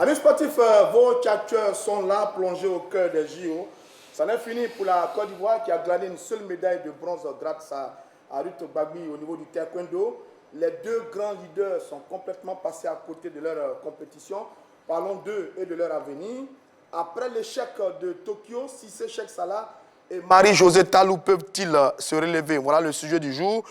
Amis sportifs, vos tchatcheurs sont là, plongés au cœur des JO. Ça n'est fini pour la Côte d'Ivoire qui a glané une seule médaille de bronze grâce à Ruth Gbagbi au niveau du taekwondo. Les deux grands leaders sont complètement passés à côté de leur compétition. Parlons d'eux et de leur avenir. Après l'échec de Tokyo, Cissé Cheikh Salah et Marie-Josée Talou peuvent-ils se relever? Voilà le sujet du jour.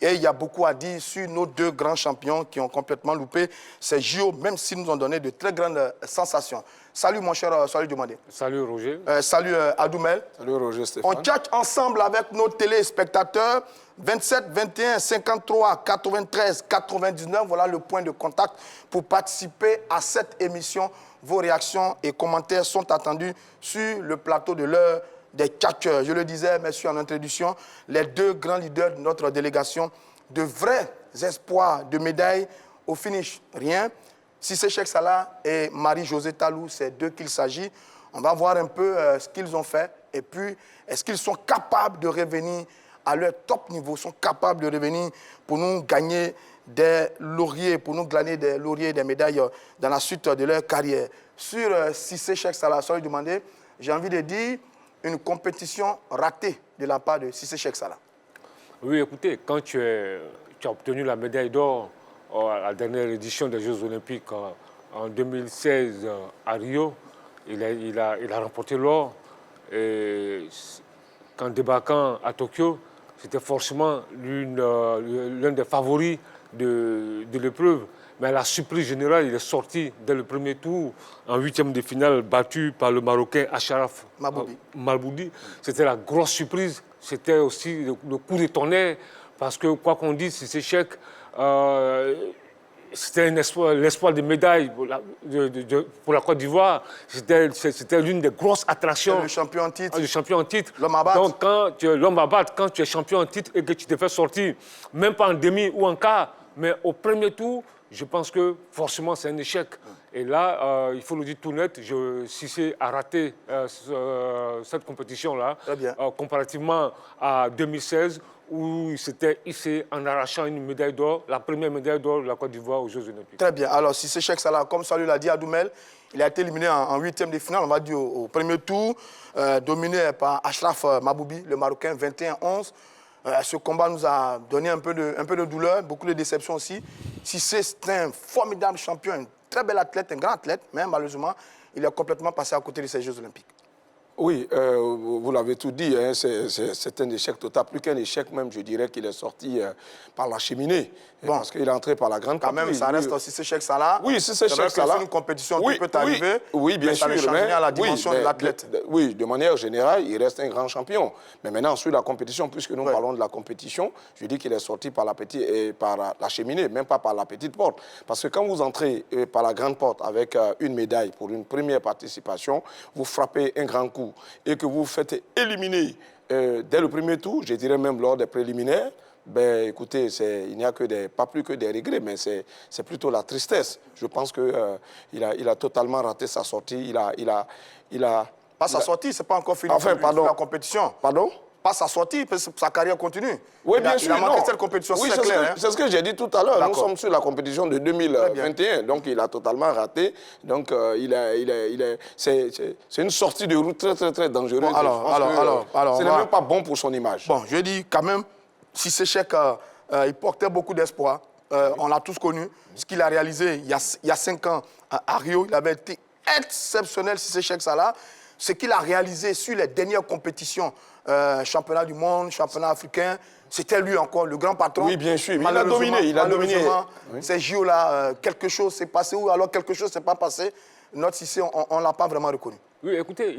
Et il y a beaucoup à dire sur nos deux grands champions qui ont complètement loupé ces JO, même s'ils nous ont donné de très grandes sensations. Salut mon cher Salut Dumandé. Salut Roger. Salut Adoumel. Salut Roger Stéphane. On tchatche ensemble avec nos téléspectateurs. 27, 21, 53, 93, 99. Voilà le point de contact pour participer à cette émission. Vos réactions et commentaires sont attendus sur le plateau de l'heure des tchatcheurs. Je le disais, messieurs, en introduction, les deux grands leaders de notre délégation, de vrais espoirs de médailles. Au finish, rien. Cissé Cheikh Salah et Marie-Josée Talou, c'est d'eux qu'il s'agit. On va voir un peu ce qu'ils ont fait. Et puis, est-ce qu'ils sont capables de revenir à leur top niveau, sont capables de revenir pour nous gagner des lauriers, pour nous glaner des lauriers et des médailles dans la suite de leur carrière. Sur Cissé Cheikh Salah, sans lui demander, j'ai envie de dire une compétition ratée de la part de Cissé Cheikh Salah. Oui, écoutez, quand tu as obtenu la médaille d'or à la dernière édition des Jeux Olympiques en 2016 à Rio, il a remporté l'or. Et qu'en débarquant à Tokyo, c'était forcément l'un des favoris de l'épreuve. Mais à la surprise générale, il est sorti dès le premier tour, en huitième de finale, battu par le Marocain Achraf Malboudi. C'était la grosse surprise. C'était aussi le coup de tonnerre, parce que, quoi qu'on dise, Cissé Cheikh, c'était l'espoir de médaille pour la Côte d'Ivoire. C'était l'une des grosses attractions. Le champion en titre. Le champion en titre. L'homme à battre. Donc, quand tu es champion en titre et que tu te fais sortir, même pas en demi ou en quart, mais au premier tour, je pense que forcément c'est un échec. Et là, il faut le dire tout net, Cissé a raté cette compétition-là, comparativement à 2016, où il s'était hissé en arrachant une médaille d'or, la première médaille d'or de la Côte d'Ivoire aux Jeux Olympiques. Très bien. Alors, Cissé Cheikh Salah, comme Salut l'a dit à Doumel, il a été éliminé en huitième de finale, on va dire au premier tour, dominé par Achraf Maboubi, le Marocain, 21-11. Ce combat nous a donné un peu de douleur, beaucoup de déception aussi. Cissé, c'est un formidable champion, un très bel athlète, un grand athlète, mais malheureusement, il est complètement passé à côté de ces Jeux Olympiques. Oui, vous l'avez tout dit, hein, c'est un échec total. Plus qu'un échec même, je dirais qu'il est sorti par la cheminée. Bon. Parce qu'il est entré par la grande porte. Quand même, ça reste Cissé Cheikh Salah. Oui, Cissé Cheikh Salah. C'est une compétition qui peut arriver. Oui, bien sûr. Mais ça ne change rien à la dimension de l'athlète. Oui, de manière générale, il reste un grand champion. Mais maintenant, sur la compétition, puisque nous parlons de la compétition, je dis qu'il est sorti par la cheminée, même pas par la petite porte. Parce que quand vous entrez par la grande porte avec une médaille pour une première participation, vous frappez un grand coup et que vous vous faites éliminer dès le premier tour, je dirais même lors des préliminaires, ben, écoutez, il n'y a pas plus que des regrets, mais c'est plutôt la tristesse. Je pense qu'il a totalement raté sa sortie. Pas sa sortie, c'est pas encore fini. Enfin, pardon. La compétition. Pardon? Pas sa sortie, parce que sa carrière continue. Oui, bien sûr. Il a manqué cette compétition, oui, c'est clair. C'est ce que j'ai dit tout à l'heure. Nous sommes sur la compétition de 2021, donc il a totalement raté. Donc c'est une sortie de route très, très, très dangereuse. Bon, alors, ce n'est même pas bon pour son image. Bon, je dis quand même, Cissé Cheikh, il portait beaucoup d'espoir. On l'a tous connu. Ce qu'il a réalisé il y a 5 ans à Rio, il avait été exceptionnel, Cissé Cheikh Salah. Ce qu'il a réalisé sur les dernières compétitions, championnat du monde, championnat africain, c'était lui encore, le grand patron. Oui, bien sûr, mais il a dominé. Ces JO-là, quelque chose s'est passé ou alors quelque chose ne s'est pas passé. Notre Cissé, on ne l'a pas vraiment reconnu. Oui, écoutez,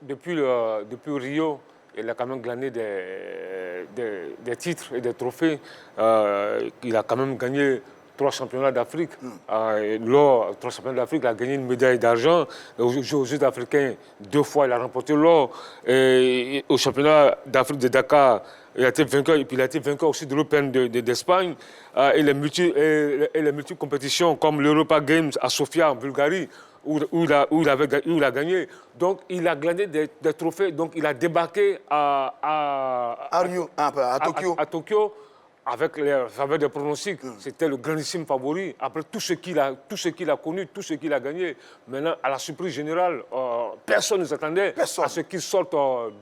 depuis Rio, il a quand même glané des titres et des trophées. Il a quand même gagné 3 championnats d'Afrique. 3 championnats d'Afrique, il a gagné une médaille d'argent. Aux Jeux africains, 2 fois, il a remporté l'or. Et au championnat d'Afrique de Dakar, il a été vainqueur. Et puis il a été vainqueur aussi de l'Open d'Espagne. Et les multi-compétitions comme l'Europa Games à Sofia, en Bulgarie, où il a gagné. Donc, il a glané des trophées. Donc, il a débarqué à Rio, à Tokyo. À Tokyo avec les faveurs des pronostics, c'était le grandissime favori. Après tout ce qu'il a connu, tout ce qu'il a gagné, maintenant, à la surprise générale, personne ne s'attendait à ce qu'il sorte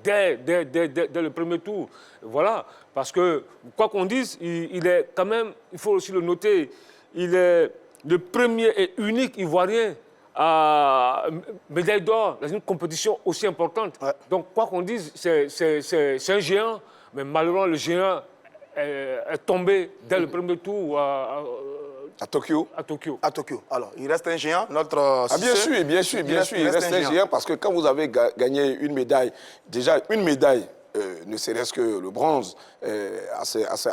dès le premier tour. Voilà, parce que, quoi qu'on dise, il est quand même, il faut aussi le noter, il est le premier et unique Ivoirien à médaille d'or dans une compétition aussi importante. Ouais. Donc, quoi qu'on dise, c'est un géant, mais malheureusement, le géant est tombé dès le premier tour à Tokyo. À Tokyo. Alors, il reste un géant, notre... bien sûr, il reste un géant parce que quand vous avez gagné une médaille, déjà une médaille, ne serait-ce que le bronze, à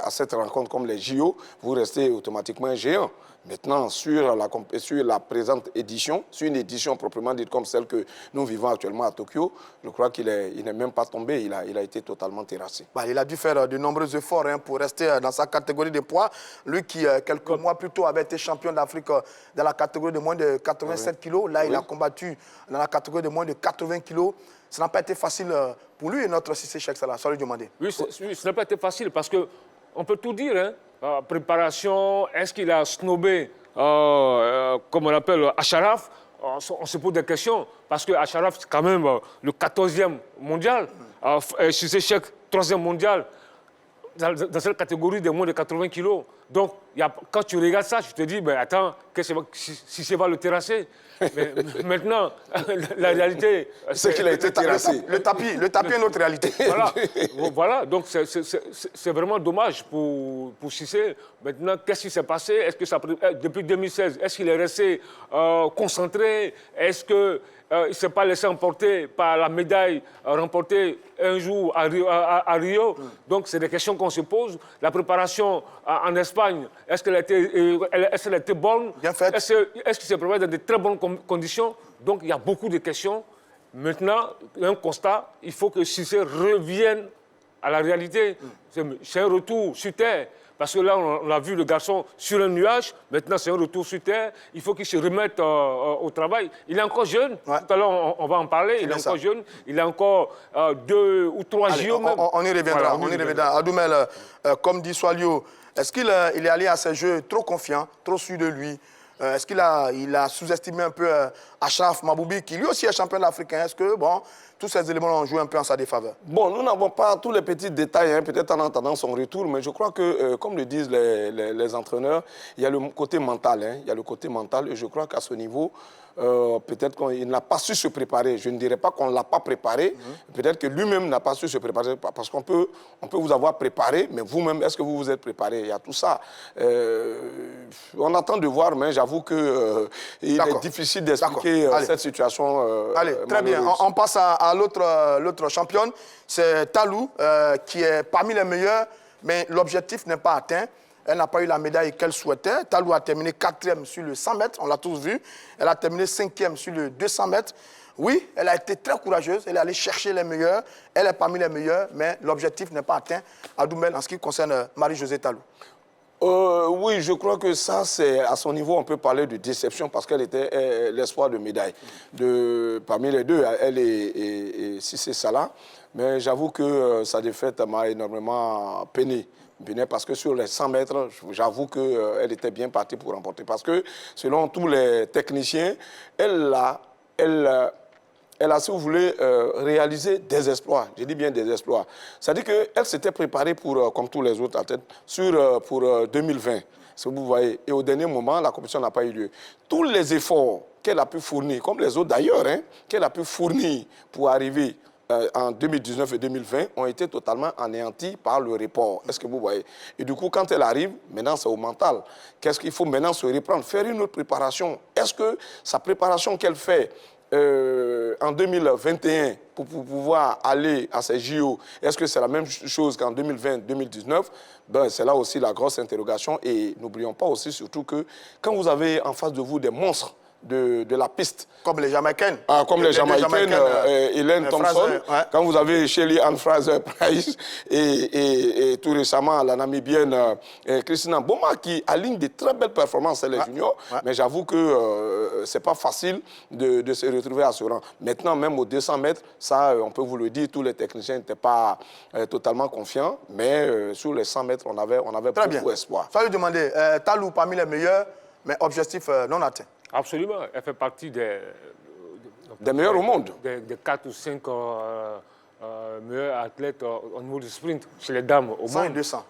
cette rencontre comme les JO, vous restez automatiquement un géant. Maintenant, sur la présente édition, sur une édition proprement dite comme celle que nous vivons actuellement à Tokyo, je crois qu'il n'est même pas tombé, il a été totalement terrassé. Il a dû faire de nombreux efforts pour rester dans sa catégorie de poids. Lui qui, quelques mois plus tôt, avait été champion d'Afrique dans la catégorie de moins de 87 kilos. Là, il a combattu dans la catégorie de moins de 80 kilos. Ça n'a pas été facile pour lui et notre Cissé Cheikh Salah. Sans lui demander. Oui, ça n'a pas été facile parce qu'on peut tout dire, hein. Préparation, est-ce qu'il a snobé, comme on l'appelle, Acharaf? On se pose des questions, parce que Acharaf, c'est quand même le 14e mondial, Cissé Cheikh, 3e mondial, dans cette catégorie de moins de 80 kilos. Donc, quand tu regardes ça, tu te dis, ben, attends, si ça va le terrasser. Mais maintenant, la réalité... C'est qu'il a été terrassé. Le tapis est notre réalité. Voilà, donc c'est vraiment dommage pour Cissé. Maintenant, qu'est-ce qui s'est passé? Est-ce que depuis 2016, est-ce qu'il est resté concentré? Est-ce qu'il ne s'est pas laissé emporter par la médaille remportée un jour à Rio? Donc, c'est des questions qu'on se pose. La préparation en Espagne, est-ce qu'elle a été bonne? Bien faite. Est-ce qu'il s'est préparé dans de très bonnes conditions? Donc, il y a beaucoup de questions. Maintenant, un constat, il faut que Cissé revienne à la réalité. C'est un retour sur terre. Parce que là, on a vu le garçon sur un nuage. Maintenant, c'est un retour sur terre. Il faut qu'il se remette au travail. Il est encore jeune. Ouais. Tout à l'heure, on va en parler. Il est encore jeune. Il a encore 2 ou 3 JO même. On y reviendra. Voilà, on y reviendra. Adoumel, comme dit Swalio, est-ce qu'il est allé à ces jeux trop confiant, trop sûr de lui? Est-ce qu'il a sous-estimé un peu Acharaf Maboubi, qui lui aussi est champion africain? Est-ce que, bon, tous ces éléments ont joué un peu en sa défaveur? Bon, nous n'avons pas tous les petits détails, hein, peut-être en entendant son retour, mais je crois que, comme le disent les entraîneurs, il y a le côté mental. Hein, il y a le côté mental, et je crois qu'à ce niveau, peut-être qu'il n'a pas su se préparer. Je ne dirais pas qu'on ne l'a pas préparé. Peut-être que lui-même n'a pas su se préparer. Parce qu'on peut vous avoir préparé, mais vous-même, est-ce que vous vous êtes préparé? Il y a tout ça. On attend de voir, mais j'avoue qu'il est difficile d'expliquer cette situation. Allez, très bien. On passe à l'autre championne. C'est Talou, qui est parmi les meilleurs, mais l'objectif n'est pas atteint. Elle n'a pas eu la médaille qu'elle souhaitait. Talou a terminé 4e sur le 100 mètres, on l'a tous vu. Elle a terminé 5e sur le 200 mètres. Oui, elle a été très courageuse, elle est allée chercher les meilleurs. Elle est parmi les meilleurs, mais l'objectif n'est pas atteint. Adoumel, en ce qui concerne Marie-Josée Talou. Oui, je crois que ça, c'est à son niveau, on peut parler de déception parce qu'elle était l'espoir de médaille. Parmi les deux, elle et Cissé Salah. Mais j'avoue que sa défaite m'a énormément peiné. Parce que sur les 100 mètres, j'avoue qu'elle était bien partie pour remporter. Parce que selon tous les techniciens, elle a, si vous voulez, réalisé des exploits. Je dis bien des exploits. C'est-à-dire qu'elle s'était préparée pour, comme tous les autres athlètes, pour 2020. Si vous voyez. Et au dernier moment, la compétition n'a pas eu lieu. Tous les efforts qu'elle a pu fournir, comme les autres d'ailleurs, hein, qu'elle a pu fournir pour arriver en 2019 et 2020 ont été totalement anéantis par le report. Est-ce que vous voyez? Et du coup, quand elle arrive, maintenant c'est au mental. Qu'est-ce qu'il faut maintenant se reprendre? Faire une autre préparation. Est-ce que sa préparation qu'elle fait en 2021 pour pouvoir aller à ces JO, est-ce que c'est la même chose qu'en 2020-2019? Ben, c'est là aussi la grosse interrogation. Et n'oublions pas aussi surtout que quand vous avez en face de vous des monstres de la piste. Comme les Jamaïcaines. Comme les Jamaïcaines, Hélène Thompson, ouais. quand vous avez Shelly Ann Fraser-Price et tout récemment la Namibienne Christina Boma qui aligne de très belles performances les juniors, mais j'avoue que c'est pas facile de se retrouver à ce rang. Maintenant, même aux 200 mètres, ça, on peut vous le dire, tous les techniciens n'étaient pas totalement confiants, mais sur les 100 mètres, on avait beaucoup espoir. Ça lui demander, Talou parmi les meilleurs, mais objectif non atteint. Absolument, elle fait partie des meilleurs au monde. Des 4 ou 5 meilleurs athlètes au niveau du sprint chez les dames au 100 et monde. 200.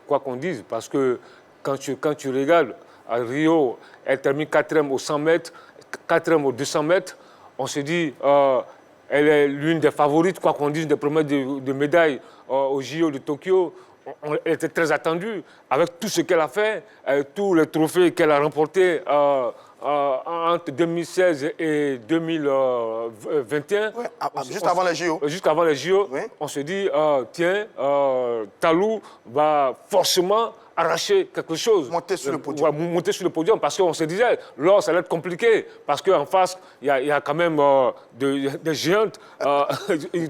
Quoi qu'on dise, parce que quand tu regardes, à Rio, elle termine 4e au 100 mètres, 4e au 200 mètres, on se dit, elle est l'une des favorites, quoi qu'on dise, des promesses de médailles au JO de Tokyo. Elle était très attendue avec tout ce qu'elle a fait, tous les trophées qu'elle a remportés entre 2016 et 2021. Ouais, juste avant les JO. Jusqu'avant les JO, oui. On se dit, tiens, Talou va forcément arracher quelque chose. Monter sur le podium. Monter sur le podium, parce qu'on se disait, là, ça allait être compliqué, parce qu'en face, il y a quand même des géantes,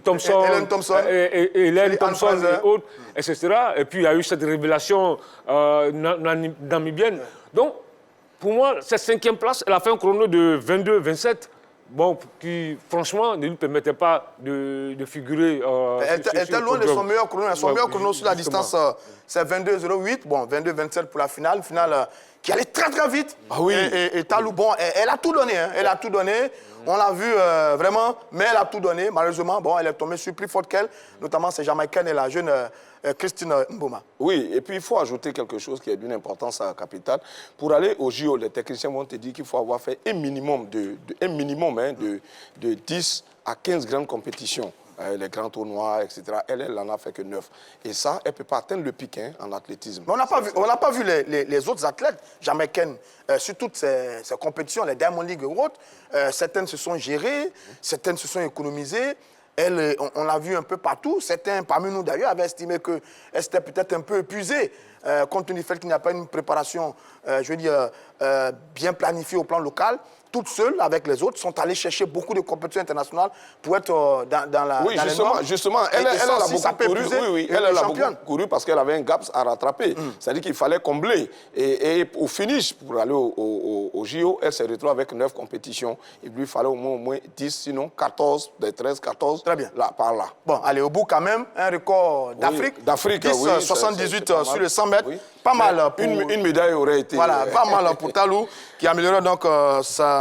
Thompson, Hélène Thompson, Hélène Thompson et autres, etc. Et puis, il y a eu cette révélation namibienne. Donc, pour moi, cette 5e place, elle a fait un chrono de 22-27. Bon, qui, franchement, ne lui permettait pas de figurer. Elle était loin de son meilleur chrono. Son meilleur chrono sur la distance, c'est 22-08. Bon, 22-27 pour la finale. Finale qui allait très, très vite. Ah oui. Et Talou, bon, elle a tout donné. Hein. Elle a tout donné. On l'a vu vraiment, mais elle a tout donné. Malheureusement, bon, elle est tombée sur plus forte qu'elle, notamment ces Jamaïcaines et la jeune Christine Mboma. Oui, et puis il faut ajouter quelque chose qui est d'une importance capitale. Pour aller au JO, les techniciens vont te dire qu'il faut avoir fait un minimum de 10 à 15 grandes compétitions. Les grands tournois, etc. Elle n'en a fait que 9. Et ça, elle ne peut pas atteindre le pic en athlétisme. Mais on n'a pas vu les autres athlètes jamaïcaines sur toutes ces compétitions, les Diamond League et autres. Certaines se sont gérées, certaines se sont économisées. On l'a vu un peu partout. Certains, parmi nous d'ailleurs, avaient estimé qu'elle s'était peut-être un peu épuisée, compte tenu du fait qu'il n'y a pas une préparation, bien planifiée au plan local. Toutes seules, avec les autres, sont allées chercher beaucoup de compétitions internationales pour être dans la. Oui, justement, elle a beaucoup couru. Oui, elle a beaucoup couru parce qu'elle avait un gap à rattraper. C'est-à-dire qu'il fallait combler. Et au finish, pour aller au JO, elle se retrouve avec 9 compétitions. Il lui fallait au moins 10, sinon 14, des 13, 14. Très bien. Là, par là. Bon, allez, au bout quand même, un record d'Afrique. Oui, d'Afrique, 10, 78 sur les 100 mètres. Oui. Pas Mais mal. Pour... Une médaille aurait été... Voilà, pas mal pour Talou, qui a amélioré donc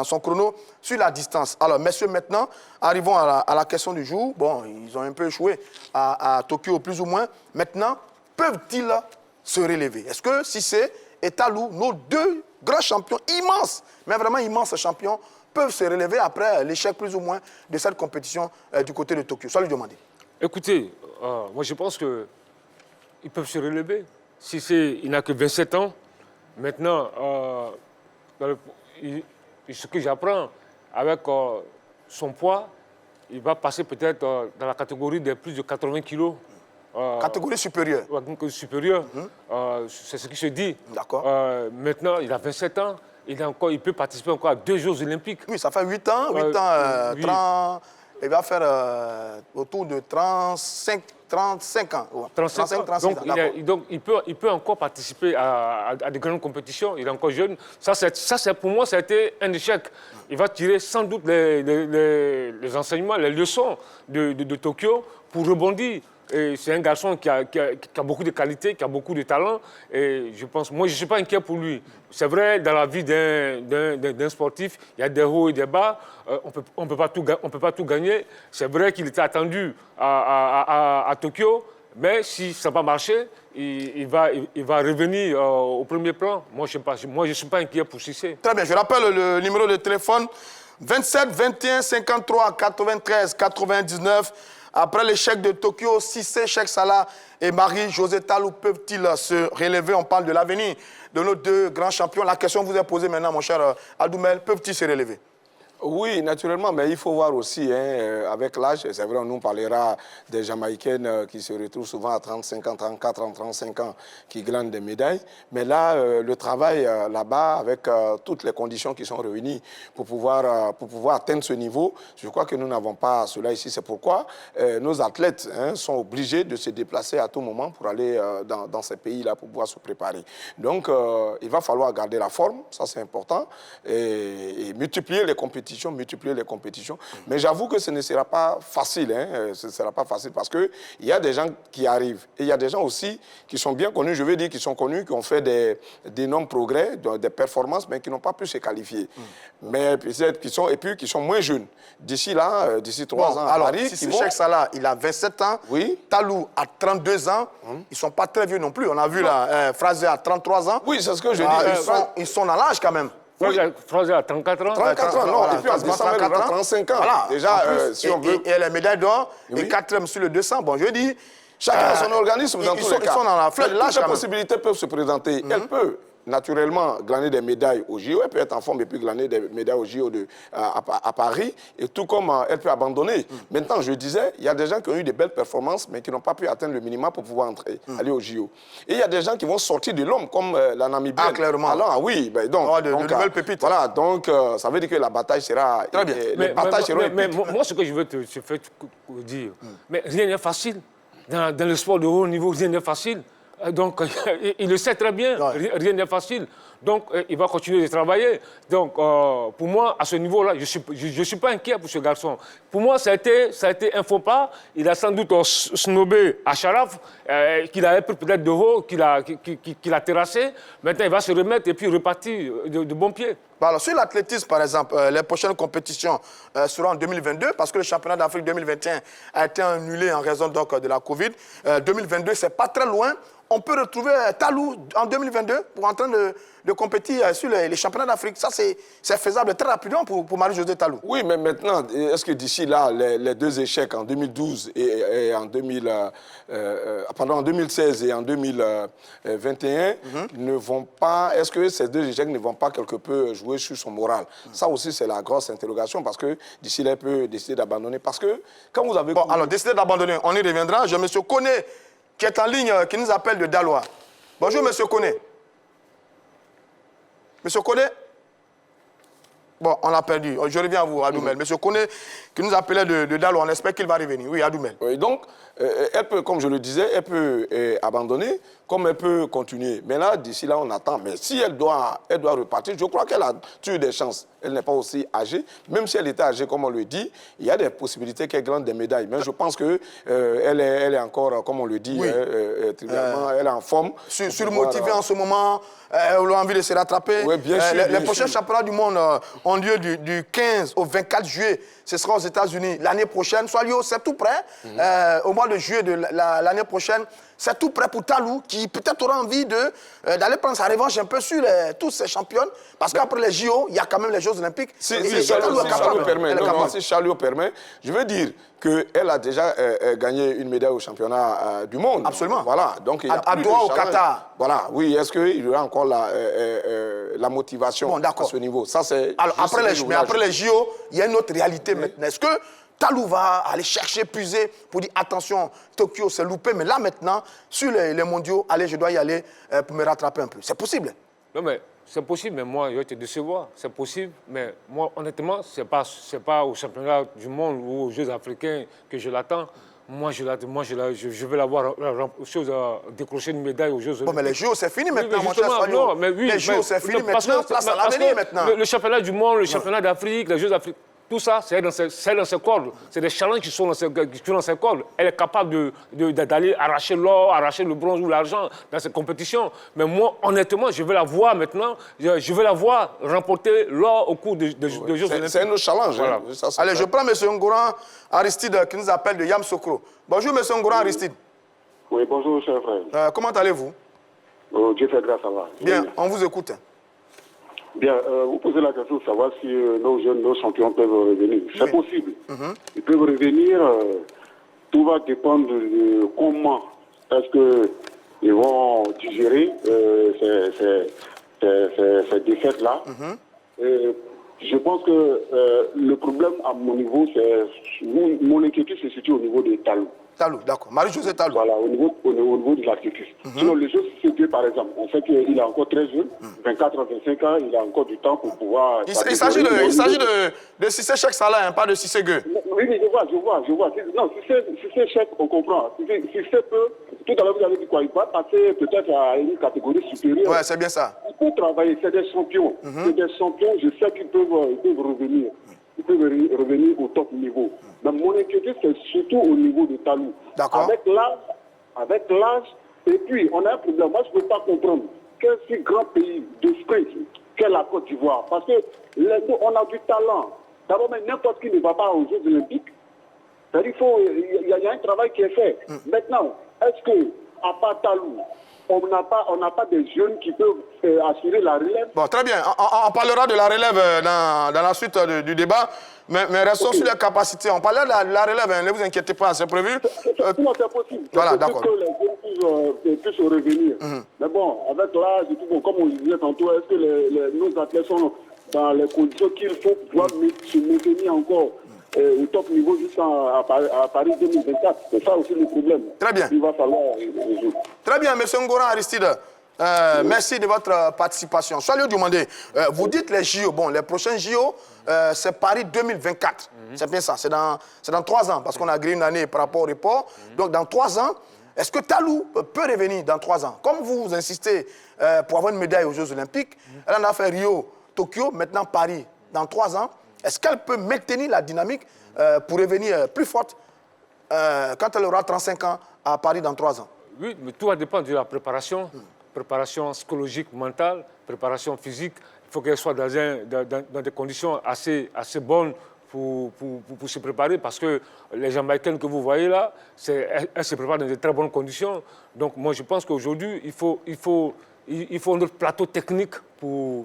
son chrono sur la distance. Alors, messieurs, maintenant, arrivons à la question du jour. Bon, ils ont un peu échoué à Tokyo, plus ou moins. Maintenant, peuvent-ils se relever? Est-ce que Cissé et Talou, nos deux grands champions, immenses, mais vraiment immenses champions, peuvent se relever après l'échec plus ou moins de cette compétition du côté de Tokyo? Ça lui demander. Écoutez, moi je pense qu'ils peuvent se relever. Cissé, il n'a que 27 ans. Maintenant, ce que j'apprends, avec son poids, il va passer peut-être dans la catégorie des plus de 80 kilos. Catégorie supérieure. Supérieure, c'est ce qui se dit. D'accord. Maintenant, il a 27 ans, il peut participer encore à 2 Jeux olympiques. Oui, ça fait 8 ans, 30, il va faire autour de 35 ans. 35 ans. Donc, il peut encore participer à de grandes compétitions. Il est encore jeune. Ça, pour moi, ça a été un échec. Il va tirer sans doute les enseignements, les leçons de Tokyo pour rebondir. C'est un garçon qui a beaucoup de qualités, qui a beaucoup de talent. Et je pense, moi, je ne suis pas inquiet pour lui. C'est vrai, dans la vie d'un sportif, il y a des hauts et des bas. On ne peut pas tout gagner. C'est vrai qu'il était attendu à Tokyo. Mais si ça n'a pas marché, il va revenir au premier plan. Moi, je ne suis pas inquiet pour Cissé. Très bien. Je rappelle le numéro de téléphone 27 21 53 93 99. Après l'échec de Tokyo, Cissé, Cheikh Salah et Marie-Josée Talou peuvent-ils se relever? On parle de l'avenir de nos deux grands champions. La question vous est posée maintenant, mon cher Adoumel. Peuvent-ils se relever? Oui, naturellement, mais il faut voir aussi, avec l'âge, c'est vrai, on nous parlera des Jamaïcaines qui se retrouvent souvent à 35 ans, 34 ans, 35 ans, qui glandent des médailles. Mais là, le travail là-bas, avec toutes les conditions qui sont réunies pour pouvoir atteindre ce niveau, je crois que nous n'avons pas cela ici. C'est pourquoi nos athlètes sont obligés de se déplacer à tout moment pour aller dans ces pays-là pour pouvoir se préparer. Donc, il va falloir garder la forme, ça c'est important, et multiplier les compétitions. Mais j'avoue que ce ne sera pas facile. Ce ne sera pas facile parce qu'il y a des gens qui arrivent. Et il y a des gens aussi qui sont bien connus, je veux dire, qui sont connus, qui ont fait d'énormes progrès, des performances, mais qui n'ont pas pu se qualifier. Mais peut-être qui sont moins jeunes. D'ici là, d'ici 3 ans, alors, à Paris, si Cheikh Salah, il a 27 ans, oui. Talou a 32 ans, ils ne sont pas très vieux non plus. On a vu là, Fraser a 33 ans. Oui, c'est ce que je dis. Ils sont dans l'âge quand même. Fraser a 34 ans. 34 ans, non, voilà, et puis en descendant, il aura 35 ans. Voilà. Déjà, si on veut... Et les médailles d'or, Oui. et 4e sur le 200. Bon, je dis... Chacun a son organisme dans tous les cas. Ils sont dans la flèche de l'âge. Toutes les possibilités peuvent se présenter. Elle peut naturellement glaner des médailles au JO, elle peut être en forme et puis glaner des médailles au JO à Paris, et tout comme elle peut abandonner. Maintenant, je disais, il y a des gens qui ont eu des belles performances, mais qui n'ont pas pu atteindre le minimum pour pouvoir aller au JO. Et il y a des gens qui vont sortir de l'homme, comme la Namibie. Ah, clairement. Alors, oui, ben, donc, de nouvelles pépites. Voilà, donc ça veut dire que la bataille sera... Très bien. Mais moi, ce que je veux te faire dire, mais rien n'est facile. Dans le sport de haut niveau, rien n'est facile. Donc, il le sait très bien, rien n'est facile. Donc, il va continuer de travailler. Donc, pour moi, à ce niveau-là, je suis pas inquiet pour ce garçon. Pour moi, ça a été un faux pas. Il a sans doute snobé Acharaf, qu'il avait pris peut-être de haut, qu'il a terrassé. Maintenant, il va se remettre et puis repartir de bon pied. Alors, sur l'athlétisme, par exemple, les prochaines compétitions seront en 2022 parce que le championnat d'Afrique 2021 a été annulé en raison donc, de la Covid. 2022, c'est pas très loin. On peut retrouver Talou en 2022 pour en train de compétir sur les championnats d'Afrique. Ça, c'est faisable très rapidement pour Marie-Josée Talou. Oui, mais maintenant, est-ce que d'ici là, les deux échecs en 2012 et en 2016 et en 2021 ne vont pas... Est-ce que ces deux échecs ne vont pas quelque peu jouer sur son moral? Ça aussi, c'est la grosse interrogation parce que d'ici là, elle peut décider d'abandonner. Parce que quand vous avez... Bon, alors, décider d'abandonner, on y reviendra. Je me suis Koné qui est en ligne, qui nous appelle de Daloa. Bonjour, monsieur Koné. Monsieur Koné? Bon, on l'a perdu. Je reviens à vous, Adoumel. Monsieur Koné, qui nous appelait de Daloa, on espère qu'il va revenir. Oui, Adoumel. Oui, donc, elle peut, comme je le disais, elle peut abandonner, comme elle peut continuer. Mais là, d'ici là, on attend. Mais si elle doit repartir, je crois qu'elle a eu des chances. Elle n'est pas aussi âgée. Même si elle était âgée, comme on le dit, il y a des possibilités qu'elle glande des médailles. Mais je pense qu'elle est encore, comme on le dit, oui. elle est en forme. Surmotivée en ce moment, elle a envie de se rattraper. Oui, bien sûr. Les prochains championnats du monde ont lieu du 15 au 24 juillet. Ce sera aux États-Unis l'année prochaine. Soit Lyon, c'est tout prêt. Au mois de juillet de l'année prochaine, c'est tout prêt pour Talou, qui peut-être aura envie d'aller prendre sa revanche un peu sur tous ces championnes. Parce qu'après les JO, il y a quand même les Jeux Olympiques. Si Charles permet, je veux dire qu'elle a déjà gagné une médaille au championnat du monde. Absolument. Voilà. Donc, il y a à Doha, au Qatar. Voilà. Oui, est-ce qu'il y aura encore la motivation à ce niveau? Ça, c'est... Alors, après les JO, il y a une autre réalité maintenant. Est-ce que Talou va aller chercher, puiser pour dire attention, Tokyo, c'est loupé, mais là maintenant, sur les mondiaux, allez, je dois y aller pour me rattraper un peu. C'est possible? Non, mais c'est possible, mais moi, je vais te décevoir. C'est possible, mais moi, honnêtement, c'est pas au championnat du monde ou aux Jeux africains que je l'attends. Moi, je veux l'avoir décrocher une médaille aux Jeux Olympiques. Bon, mais les JO, c'est fini maintenant, mon cher Salio. Les JO, c'est fini maintenant, place à l'avenir maintenant. Le championnat du monde, le championnat d'Afrique, les Jeux d'Afrique, tout ça, c'est dans ses cordes. C'est des challenges qui sont dans ses cordes. Elle est capable d'aller arracher l'or, arracher le bronze ou l'argent dans ces compétitions. Mais moi, honnêtement, je veux la voir maintenant. Je veux la voir remporter l'or au cours des Jeux Olympiques. C'est un autre challenge. Voilà. Hein. Allez, je prends M. Ngouran Aristide qui nous appelle de Yamsokro. Bonjour, M. Ngouran Aristide. Oui, bonjour, cher frère. Comment allez-vous? Dieu fait grâce à Allah. Bien, on vous écoute. Bien, vous posez la question de savoir si nos jeunes, nos champions peuvent revenir. C'est possible. Ils peuvent revenir. Tout va dépendre de comment est-ce qu'ils vont digérer ces défaites-là. Je pense que le problème à mon niveau, mon inquiétude se situe au niveau des talons. Talou, d'accord. Marie-Josée Talou. Voilà, au niveau de l'athlétisme. Sinon, le jeu, c'est que, par exemple, on sait qu'il est encore très jeune, 24 ans, 25 ans, il a encore du temps pour pouvoir... Il s'agit de Cissé Cheikh Salah, hein, pas de Cissé Gueux. Oui, je vois. Non, Cissé Cheikh, on comprend. Cissé peut, tout à l'heure, vous avez dit quoi, il va passer peut-être à une catégorie supérieure. Ouais, c'est bien ça. Il peut travailler, c'est des champions. C'est des champions, je sais qu'ils peuvent revenir. Ils peuvent revenir au top niveau. Mais mon inquiétude, c'est surtout au niveau de Talou. D'accord. Avec l'âge, et puis on a un problème. Moi, je ne peux pas comprendre qu'un si grand pays de sprint qu'est la Côte d'Ivoire. Parce que on a du talent. D'abord, mais n'importe qui ne va pas aux Jeux Olympiques. Il y a un travail qui est fait. Maintenant, est-ce que, à part Talou, on n'a pas des jeunes qui peuvent assurer la relève? Bon, très bien. On parlera de la relève dans la suite du débat. Mais restons sur les capacités. On parlera de la relève, hein, ne vous inquiétez pas, c'est prévu. Sinon, c'est possible. Voilà, d'accord. Que les jeunes puissent revenir. Mais bon, avec l'âge et tout, bon, comme on le disait tantôt, est-ce que nos athlètes sont dans les conditions qu'il faut pour pouvoir se maintenir encore au top niveau jusqu'à Paris 2024? C'est ça aussi le problème. Très bien. Il va falloir résoudre. Très bien, M. Ngora Aristide. Merci de votre participation. Soyez demandé, vous dites les JO. Bon, les prochains JO, c'est Paris 2024. C'est bien ça, c'est dans 3 ans, parce qu'on a grillé une année par rapport au report. Donc, dans 3 ans, est-ce que Talou peut revenir dans 3 ans? Comme vous insistez pour avoir une médaille aux Jeux Olympiques, elle en a fait Rio, Tokyo, maintenant Paris. Dans 3 ans, est-ce qu'elle peut maintenir la dynamique pour revenir plus forte quand elle aura 35 ans à Paris dans 3 ans? Oui, mais tout va dépendre de la préparation. Préparation psychologique, mentale, préparation physique. Il faut qu'elle soit dans des conditions assez bonnes pour se préparer, parce que les Jamaïcaines que vous voyez là, elles se préparent dans de très bonnes conditions. Donc moi je pense qu'aujourd'hui, il faut notre plateau technique pour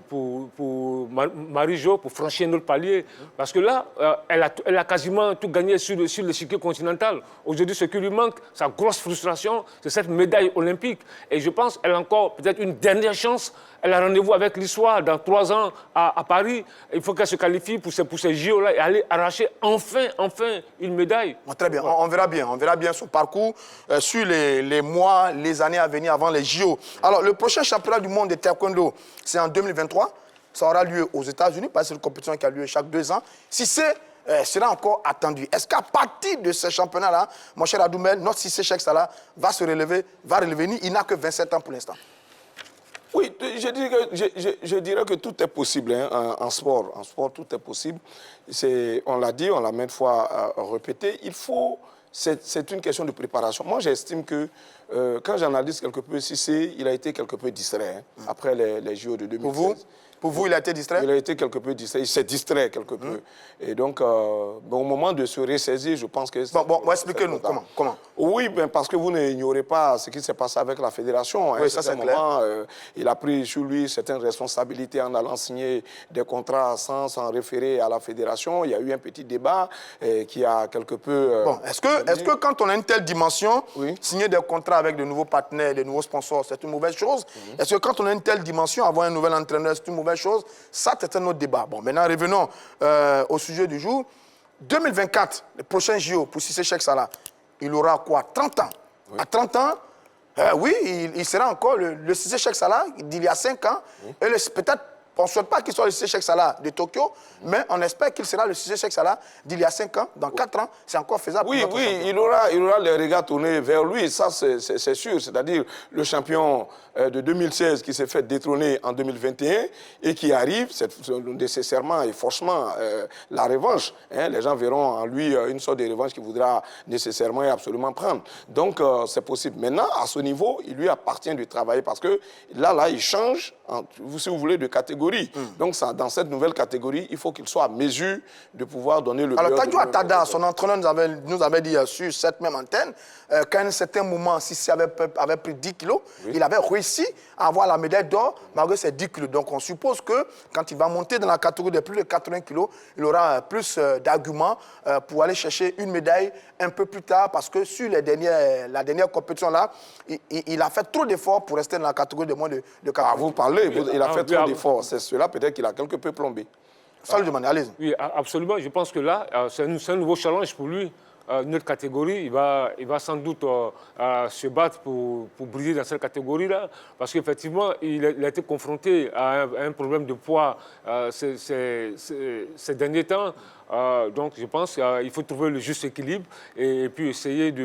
Marie-Jo, pour franchir notre palier. Parce que là, elle a quasiment tout gagné sur l'échiquier continental. Aujourd'hui, ce qui lui manque, sa grosse frustration, c'est cette médaille olympique. Et je pense qu'elle a encore peut-être une dernière chance. Elle a rendez-vous avec l'histoire dans 3 ans à Paris. Il faut qu'elle se qualifie pour ces JO-là et aller arracher enfin une médaille. Bon, très bien, on verra bien son parcours sur les mois, les années à venir avant les JO. Alors, le prochain championnat du monde de taekwondo, c'est en 2023. Ça aura lieu aux États-Unis, parce que c'est une compétition qui a lieu chaque 2 ans. Si c'est sera encore attendu. Est-ce qu'à partir de ce championnat-là, mon cher Adoumel, notre Cissé Cheikh Salah va revenir? Il n'a que 27 ans pour l'instant. Oui, je dirais que tout est possible hein, en sport. En sport, tout est possible. On l'a dit, on l'a maintes fois répété. C'est une question de préparation. Moi, j'estime que quand j'analyse quelque peu Cissé, il a été quelque peu distrait hein, après les JO de 2016. Pour vous, il a été distrait? Il a été quelque peu distrait, il s'est distrait quelque peu. Et donc, au moment de se ressaisir, je pense que... Bon, expliquez-nous, comment? Oui, parce que vous n'ignorez pas ce qui s'est passé avec la fédération. Oui, ça c'est clair. Il a pris sur lui certaines responsabilités en allant signer des contrats sans s'en référer à la fédération. Il y a eu un petit débat qui a quelque peu... Bon, est-ce que quand on a une telle dimension, signer des contrats avec de nouveaux partenaires, de nouveaux sponsors, c'est une mauvaise chose? Est-ce que quand on a une telle dimension, avoir un nouvel entraîneur, c'est une mauvaise chose? Ça, c'est un autre débat. Bon, maintenant, revenons au sujet du jour. 2024, le prochain JO pour Cissé Cheikh Salah, il aura quoi? 30 ans. À 30 ans, il sera encore le Cissé Cheikh Salah d'il y a 5 ans. Et peut-être, on ne souhaite pas qu'il soit le Cissé Cheikh Salah de Tokyo, mais on espère qu'il sera le Cissé Cheikh Salah d'il y a 5 ans. Dans 4 ans, c'est encore faisable. Oui, il aura les regards tournés vers lui, ça c'est sûr. C'est-à-dire le champion de 2016 qui s'est fait détrôner en 2021 et qui arrive, c'est nécessairement et forcément la revanche. Hein. Les gens verront en lui une sorte de revanche qu'il voudra nécessairement et absolument prendre. Donc c'est possible. Maintenant, à ce niveau, il lui appartient de travailler parce que là, il change, si vous voulez, de catégorie. Donc dans cette nouvelle catégorie, il faut qu'il soit à mesure de pouvoir donner le... Alors, Tadjou Atada, son entraîneur nous avait dit sur cette même antenne qu'à un certain moment, si avait pris 10 kilos, il avait réussi à avoir la médaille d'or malgré ses 10 kilos. Donc, on suppose que quand il va monter dans la catégorie de plus de 80 kilos, il aura plus d'arguments pour aller chercher une médaille un peu plus tard parce que sur la dernière compétition-là, il a fait trop d'efforts pour rester dans la catégorie de moins de 80 kilos. Vous parlez, il a fait trop d'efforts. C'est cela peut-être qu'il a quelque peu plombé. Salut Djamani, allez-y. Oui, absolument. Je pense que là, c'est un nouveau challenge pour lui. Notre catégorie, il va sans doute se battre pour briller dans cette catégorie-là, parce qu'effectivement, il a été confronté à un problème de poids ces derniers temps. Donc, je pense qu'il faut trouver le juste équilibre et puis essayer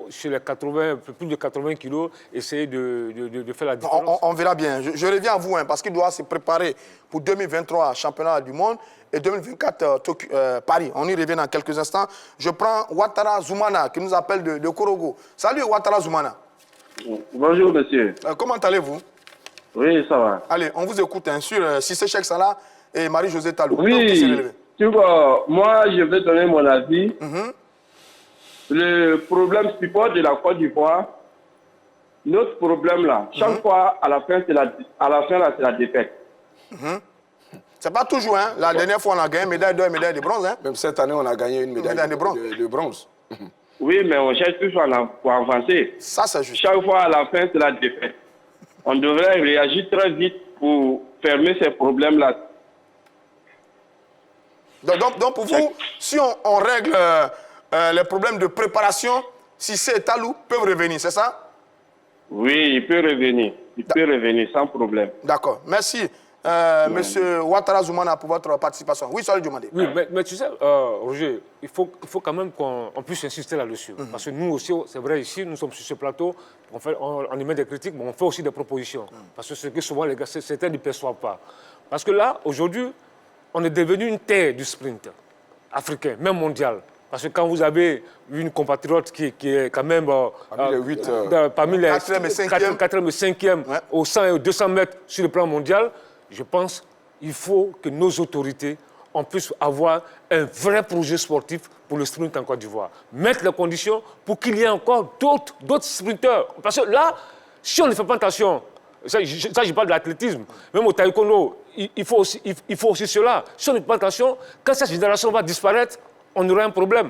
chez les 80, plus de 80 kilos, essayer de faire la différence. On verra bien. Je reviens à vous, hein, parce qu'il doit se préparer pour 2023 championnat du monde et 2024 Paris. On y revient dans quelques instants. Je prends Ouattara Zoumana qui nous appelle de Korogo. Salut Ouattara Zoumana. Bonjour monsieur. Comment allez-vous? Oui, ça va. Allez, on vous écoute hein, sur Cissé Cheikh Salah et Marie-Josée Talou. Oui, tu vois, moi je vais donner mon avis. Le problème support de la Côte d'Ivoire, notre problème là, chaque fois à la fin, c'est la défaite. C'est pas toujours, hein. La dernière fois, on a gagné médaille d'or et médaille de bronze. Hein. Même cette année, on a gagné une médaille de bronze. Oui, mais on cherche toujours pour avancer. Ça, c'est juste. Chaque fois à la fin, c'est la défaite. On devrait réagir très vite pour fermer ces problèmes-là. Donc pour vous, si on règle les problèmes de préparation, Cissé et Talou peuvent revenir, c'est ça? Oui, il peut revenir. Il peut revenir sans problème. D'accord. Merci. Monsieur Ouattara Zoumana pour votre participation. Oui, salut Djomandé. Oui, mais tu sais, Roger, il faut quand même qu'on puisse insister là-dessus. Parce que nous aussi, c'est vrai, ici, nous sommes sur ce plateau, on émet des critiques, mais on fait aussi des propositions. Parce que ce que souvent les gars, certains ne perçoivent pas. Parce que là, aujourd'hui, on est devenu une terre du sprint africain, même mondial. Parce que quand vous avez une compatriote qui est quand même parmi les 4e et 5e au 100 et au 200 mètres sur le plan mondial, je pense qu'il faut que nos autorités puissent avoir un vrai projet sportif pour le sprint en Côte d'Ivoire. Mettre les conditions pour qu'il y ait encore d'autres sprinteurs. Parce que là, si on ne fait pas attention, ça je parle de l'athlétisme, même au taekwondo, il faut aussi cela. Si on ne fait pas attention, quand cette génération va disparaître, on aura un problème.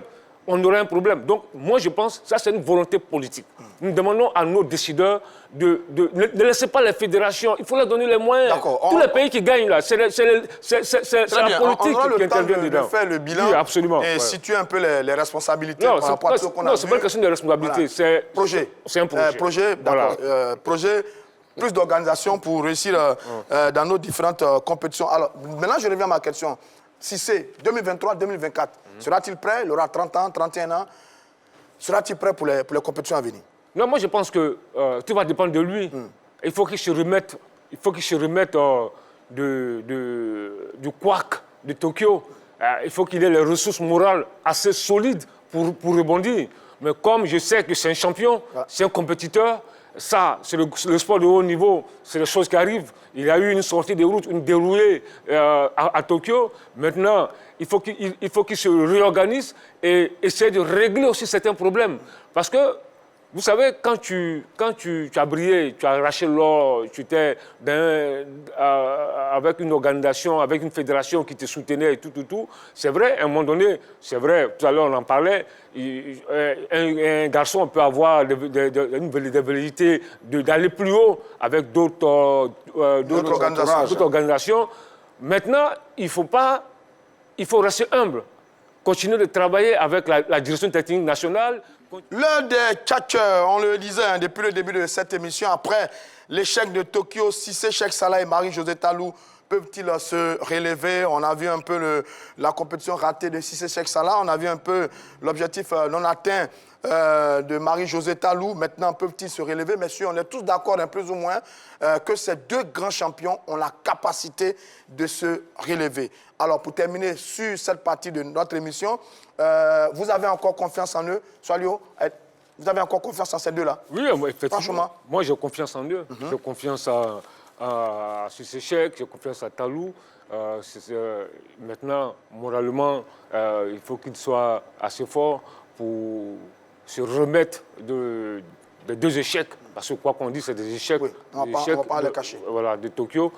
Donc, moi, je pense que ça, c'est une volonté politique. Nous demandons à nos décideurs de ne laisser pas les fédérations. Il faut leur donner les moyens. Tous les pays qui gagnent, là, c'est la politique qui intervient dedans. On faire le bilan et situer un peu les responsabilités par rapport à ce qu'on a vu. Non, ce n'est pas une question de responsabilité. Voilà. C'est un projet. Projet, plus d'organisation pour réussir dans nos différentes compétitions. Alors, maintenant, je reviens à ma question. Si c'est 2023-2024, sera-t-il prêt? Il aura 30 ans, 31 ans. Sera-t-il prêt pour les compétitions à venir? Non, moi je pense que tout va dépendre de lui. Il faut qu'il se remette, du couac de Tokyo. Il faut qu'il ait les ressources morales assez solides pour rebondir. Mais comme je sais que c'est un champion, c'est un compétiteur, ça, c'est le sport de haut niveau, c'est les choses qui arrivent. Il y a eu une sortie de route, une déroulée à Tokyo. Maintenant, il faut qu'il se réorganise et essaie de régler aussi certains problèmes. Parce que, vous savez, quand tu as brillé, tu as arraché l'or, tu étais avec une organisation, avec une fédération qui te soutenait et tout, c'est vrai, à un moment donné, c'est vrai, tout à l'heure on en parlait, un garçon peut avoir une velléité d'aller plus haut avec d'autres organisations. Maintenant, il faut rester humble, continuer de travailler avec la direction technique nationale. L'un des tchatcheurs, on le disait hein, depuis le début de cette émission, après l'échec de Tokyo, Cissé Cheikh Salah et Marie-Josée Talou peuvent-ils se relever? On a vu un peu la compétition ratée de Cissé Cheikh Salah, on a vu un peu l'objectif non atteint de Marie-Josée Talou. Maintenant, peuvent-ils se relever? Mais si on est tous d'accord, hein, plus ou moins, que ces deux grands champions ont la capacité de se relever. Alors, pour terminer sur cette partie de notre émission, vous avez encore confiance en eux, Soalio? Vous avez encore confiance en ces deux-là? Oui, effectivement. Franchement. Moi, j'ai confiance en eux. J'ai confiance à Cissé Cheikh, j'ai confiance à Talou. Maintenant, moralement, il faut qu'il soit assez fort pour se remettre des deux échecs. Parce que quoi qu'on dise, c'est des échecs. Oui, on ne va pas les cacher. Voilà, de Tokyo,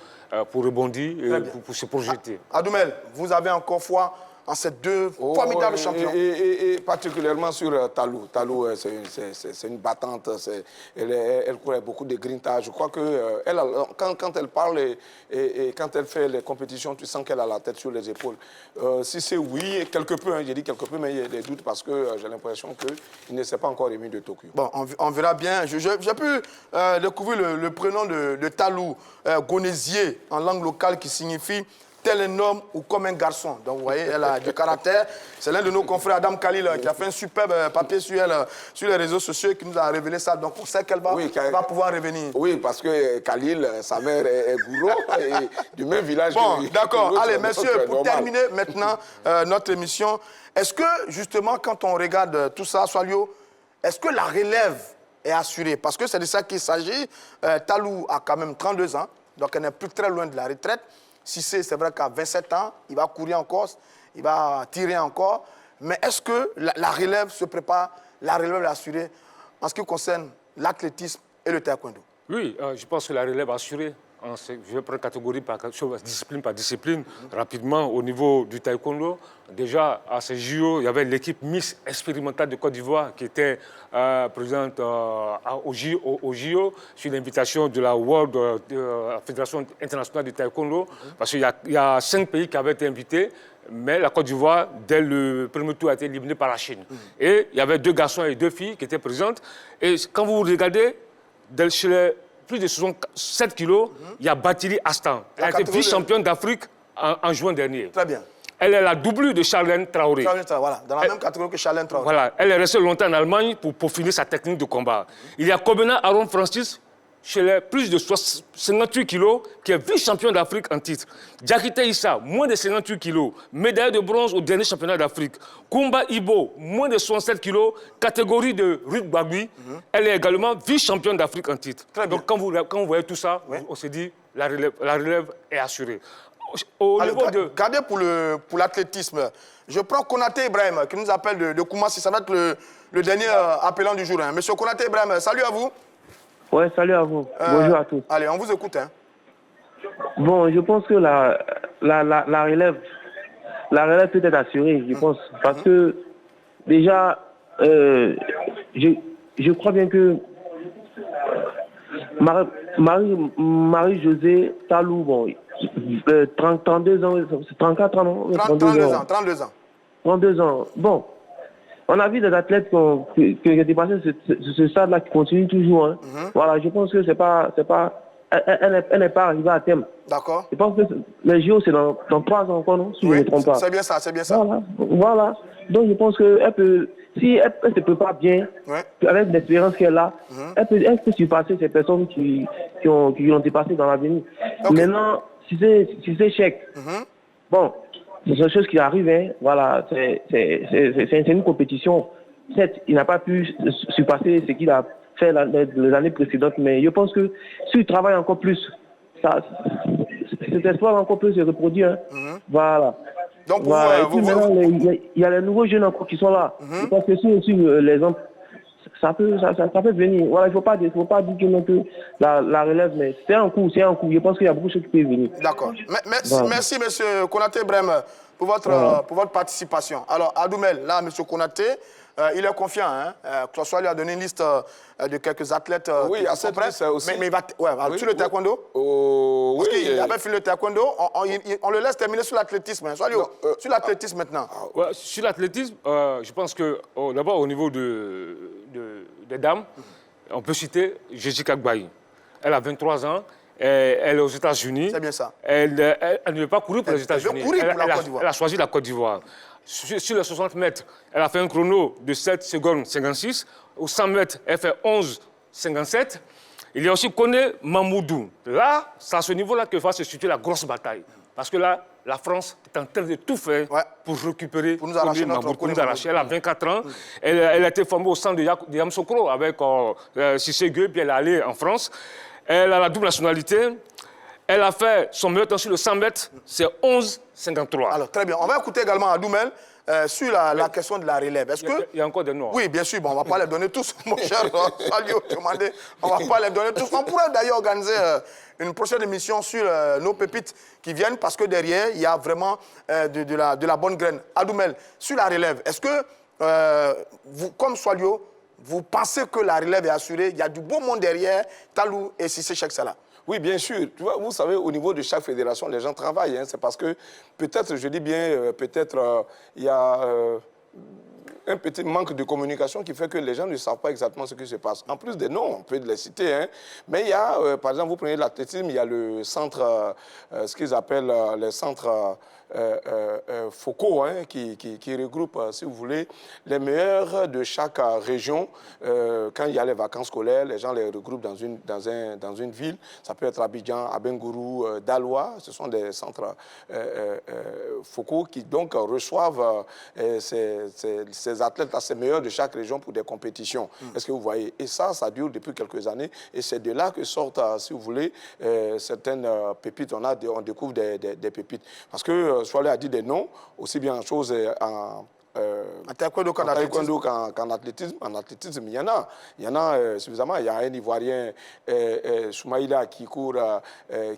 pour rebondir et pour se projeter. Adoumel, vous avez encore foi en ces deux formidables champions. Et particulièrement sur Talou. Talou, c'est une battante. Elle courait beaucoup de grinta. Je crois que quand elle parle et quand elle fait les compétitions, tu sens qu'elle a la tête sur les épaules. Si c'est oui, quelque peu, hein, j'ai dit quelque peu, mais il y a des doutes parce que j'ai l'impression qu'il ne s'est pas encore émis de Tokyo. Bon, on verra bien. J'ai pu découvrir le prénom de Talou, Gonésier, en langue locale, qui signifie tel un homme ou comme un garçon. Donc, vous voyez, elle a du caractère. C'est l'un de nos confrères, Adam Khalil, qui a fait un superbe papier sur elle, sur les réseaux sociaux, qui nous a révélé ça. Donc, on sait qu'elle va pouvoir revenir. Oui, parce que Khalil, sa mère est gourou, et du même village. Bon, d'accord. Allez, messieurs, pour terminer maintenant notre émission, est-ce que, justement, quand on regarde tout ça, Soalio, est-ce que la relève est assurée? Parce que c'est de ça qu'il s'agit. Talou a quand même 32 ans, donc elle n'est plus très loin de la retraite. Cissé, c'est vrai qu'à 27 ans, il va courir encore, il va tirer encore. Mais est-ce que la relève se prépare, la relève est assurée en ce qui concerne l'athlétisme et le taekwondo? Oui, je pense que la relève est assurée. Je vais prendre catégorie par discipline par discipline. Rapidement, au niveau du taekwondo, déjà à ces JO, il y avait l'équipe Miss expérimentale de Côte d'Ivoire qui était présente au JO sur l'invitation de la Fédération internationale du taekwondo. Parce qu'il y a 5 pays qui avaient été invités, mais la Côte d'Ivoire, dès le premier tour, a été éliminée par la Chine. Et il y avait 2 garçons et 2 filles qui étaient présentes. Et quand vous regardez, chez les plus de 67 kilos, il y a Batili Astan. Elle a été vice-championne d'Afrique en juin dernier. Très bien. Elle est la doublure de Charlène Traoré. Voilà, dans la même catégorie que Charlène Traoré. Voilà, elle est restée longtemps en Allemagne pour peaufiner sa technique de combat. Il y a Kobena Aaron Francis, chez les plus de 58 kilos, qui est vice-champion d'Afrique en titre. Diakite Issa, moins de 58 kilos, médaille de bronze au dernier championnat d'Afrique. Kumba Ibo, moins de 67 kilos, catégorie de Ruth Bagui. Elle est également vice-championne d'Afrique en titre. Donc quand vous voyez tout ça, on se dit la relève est assurée. Regardez pour l'athlétisme. Je prends Konaté Ibrahim, qui nous appelle de Koumassi. Ça va être le dernier appelant du jour. Hein. Monsieur Konaté Ibrahim, salut à vous. Oui, salut à vous. Bonjour à tous. Allez, on vous écoute. Hein. Bon, je pense que la relève peut être assurée, je pense. Parce que, déjà, je crois bien que Marie-Josée Talou, bon, 32 ans, 34 ans, non 32 ans. 32 ans. Bon, on a vu des athlètes qui ont dépassé ce stade-là qui continuent toujours. Hein. Voilà, je pense que elle n'est pas arrivée à terme. D'accord. Je pense que les JO, c'est dans 3 ans encore, non? Si je ne me trompe pas. C'est bien ça, c'est bien ça. Voilà. Donc je pense qu'elle peut, si elle se prépare bien, avec l'expérience qu'elle a, elle peut surpasser ces personnes qui ont dépassé dans l'avenir. Maintenant, si c'est chèque, bon, c'est une chose qui arrive, hein. Voilà, c'est une compétition. Certes, il n'a pas pu surpasser ce qu'il a fait les années précédentes, mais je pense que s'il travaille encore plus, cet espoir va encore plus se reproduire. Hein. Voilà. Donc, voilà. Et puis maintenant, il y a les nouveaux jeunes encore qui sont là. Je pense que si l'exemple, ça peut venir. Voilà, il ne faut pas dire que non plus la relève, mais c'est un coup. Je pense qu'il y a beaucoup de choses qui peuvent venir. D'accord. Merci, monsieur Konaté Brem, pour votre participation. Alors, Adoumel, là, monsieur Konaté, il est confiant, hein, que ce soit lui a donné une liste de quelques athlètes. Oui, à cette liste aussi. Mais il va sur le taekwondo. Parce qu'il avait fini le taekwondo, on le laisse terminer sur l'athlétisme. Hein. Sur l'athlétisme maintenant. Sur l'athlétisme, je pense que d'abord au niveau des dames, on peut citer Jessica Gbaye. Elle a 23 ans. Elle est aux États-Unis. C'est bien ça. Elle ne veut pas courir pour les États-Unis. Elle a choisi la Côte d'Ivoire. Sur les 60 mètres, elle a fait un chrono de 7 secondes 56. Aux 100 mètres, elle fait 11,57. Il y a aussi Koné Mamoudou. Là, c'est à ce niveau-là que va se situer la grosse bataille. Parce que là, la France est en train de tout faire pour récupérer pour nous arracher notre Koné Mamoudou. Elle a 24 ans. Elle a été formée au centre de Yamoussoukro avec Cissé Gueye, puis elle est allée en France. Elle a la double nationalité. Elle a fait son meilleur temps sur le 100 mètres, c'est 11,53. Alors, très bien. On va écouter également Adoumel sur la question de la relève. Est-ce que... Il y a encore des noms. Oui, bien sûr. Bon, on ne va pas les donner tous, mon cher Salio. On ne va pas les donner tous. On pourrait d'ailleurs organiser une prochaine émission sur nos pépites qui viennent parce que derrière, il y a vraiment de la bonne graine. Adoumel, sur la relève, est-ce que vous, comme Soalio, vous pensez que la relève est assurée? Il y a du beau monde derrière Talou et Cissé Cheikh Salah. Oui, bien sûr. Tu vois, vous savez, au niveau de chaque fédération, les gens travaillent. Hein. C'est parce que peut-être, je dis bien, peut-être il y a un petit manque de communication qui fait que les gens ne savent pas exactement ce qui se passe. En plus des noms, on peut les citer, hein. Mais il y a, par exemple, vous prenez l'athlétisme, il y a le centre, ce qu'ils appellent les centres focaux, hein, qui regroupe, si vous voulez, les meilleurs de chaque région. Quand il y a les vacances scolaires, les gens les regroupent dans une ville. Ça peut être Abidjan, Abengourou, Daloa. Ce sont des centres focaux qui donc reçoivent ces athlètes, ces meilleurs de chaque région pour des compétitions. Est-ce que vous voyez? Et ça dure depuis quelques années. Et c'est de là que sortent, si vous voulez, certaines pépites. On découvre des pépites. Parce que Soalé a dit des noms, aussi bien en choses en taekwondo qu'en athlétisme. En athlétisme, il y en a. Il y en a suffisamment. Il y a un Ivoirien, Soumaïla, qui court,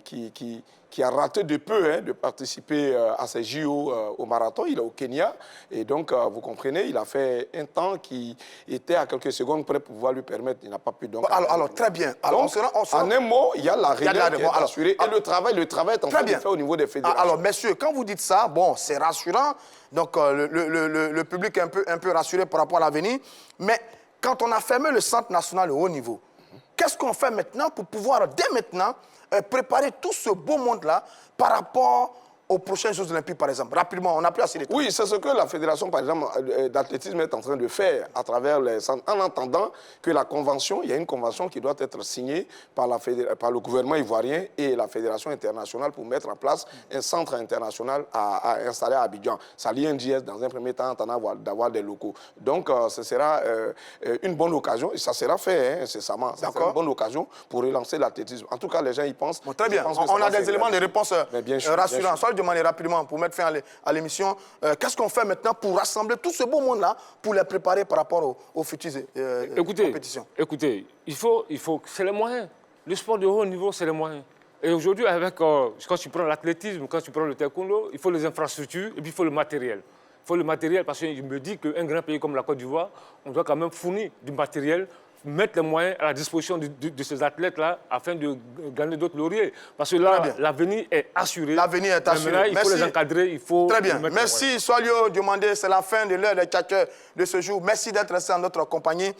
qui a raté de peu de participer à ces JO au marathon. Il est au Kenya. Et donc, vous comprenez, il a fait un temps qui était à quelques secondes près pour pouvoir lui permettre. Il n'a pas pu donc... Alors très bien. Alors, donc, en un mot, il y a la relève qui est assurée. Et le travail est en train de faire au niveau des fédérations. Alors, messieurs, quand vous dites ça, bon, c'est rassurant. Donc, le public est un peu rassuré par rapport à l'avenir. Mais quand on a fermé le centre national au haut niveau, qu'est-ce qu'on fait maintenant pour pouvoir, dès maintenant, préparer tout ce beau monde-là par rapport aux prochains Jeux Olympiques, par exemple? Rapidement, on n'a plus assez de temps. Oui, c'est ce que la Fédération, par exemple, d'athlétisme est en train de faire à travers les centres, en attendant que la convention, il y a une convention qui doit être signée par le gouvernement ivoirien et la Fédération internationale pour mettre en place un centre international à installer à Abidjan. Ça lie un JS dans un premier temps, d'avoir des locaux. Donc, ce sera une bonne occasion, et ça sera fait incessamment. Ça sera une bonne occasion pour relancer l'athlétisme. En tout cas, les gens y pensent. Bon, très bien. On a des éléments de réponse rassurants. Demander rapidement pour mettre fin à l'émission. Qu'est-ce qu'on fait maintenant pour rassembler tout ce beau monde-là pour les préparer par rapport aux futures compétitions? Écoutez, il faut c'est les moyens. Le sport de haut niveau, c'est les moyens. Et aujourd'hui, quand tu prends l'athlétisme, quand tu prends le taekwondo, il faut les infrastructures et puis il faut le matériel. Il faut le matériel parce que je me dis qu'un grand pays comme la Côte d'Ivoire, on doit quand même fournir du matériel, mettre les moyens à la disposition de ces athlètes-là afin de gagner d'autres lauriers. Parce que là, l'avenir est assuré. L'avenir est assuré. Maintenant, il faut les encadrer, il faut... Très bien. Merci, Soalio Diomandé. C'est la fin de l'heure des tchatcheurs de ce jour. Merci d'être resté en notre compagnie.